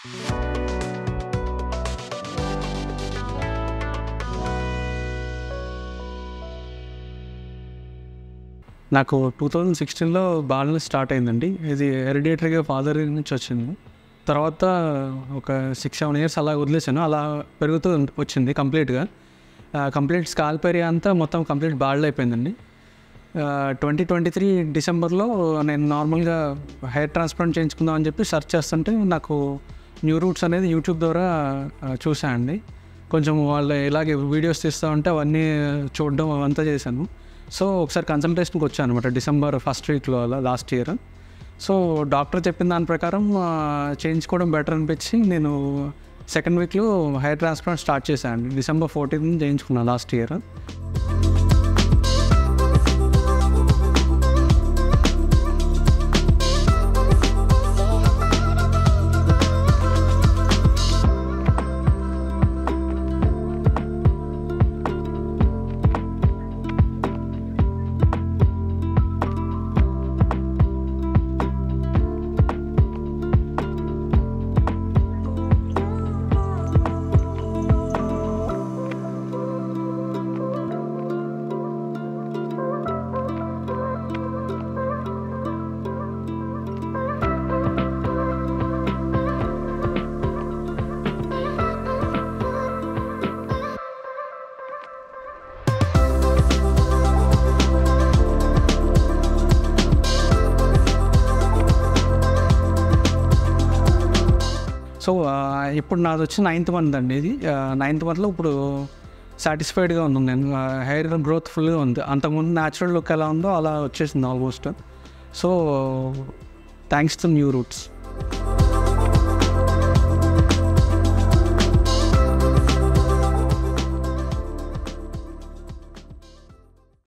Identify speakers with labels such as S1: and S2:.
S1: నాకు 2016లో baldness start అయిందండి. ఇది హెరిడిటరీగా ఫాదర్ నుంచి వచ్చింది. తర్వాత ఒక 6-7 ఇయర్స్ అలా వదిలేసాను. అలా పెరుగుతూ వచ్చింది కంప్లీట్గా. కంప్లీట్ స్కాల్ప్ ఏరియా అంతా మొత్తం కంప్లీట్ బాల్డ్ అయిపోయిందండి. 2023 డిసెంబర్లో నేను నార్మల్గా హెయిర్ ట్రాన్స్ప్లాంట్ చేయించుకుందాం అని చెప్పి సెర్చ్ చేస్తుంటే నాకు న్యూ రూట్స్ అనేది యూట్యూబ్ ద్వారా చూసాను అండి. కొంచెం వాళ్ళు ఇలాగే వీడియోస్ తీస్తూ ఉంటే అవన్నీ చూడడం అవంతా చేశాను. సో ఒకసారి కన్సల్టేషన్కి వచ్చాను అనమాట డిసెంబర్ ఫస్ట్ వీక్లో అలా లాస్ట్ ఇయర్. సో డాక్టర్ చెప్పిన దాని ప్రకారం చేయించుకోవడం బెటర్ అనిపించి నేను సెకండ్ వీక్లో హెయిర్ ట్రాన్స్ప్లాంట్ స్టార్ట్ చేశాను. డిసెంబర్ 14 చేయించుకున్నాను లాస్ట్ ఇయర్. సో ఇప్పుడు నాది వచ్చి 9th మంత్ అండి. ఇది 9th మంత్లో ఇప్పుడు సాటిస్ఫైడ్గా ఉన్నాను నేను. హెయిర్ గ్రోత్ ఫుల్గా ఉంది. అంతకుముందు న్యాచురల్ లుక్ ఎలా ఉందో అలా వచ్చేసింది almost. So thanks to new roots.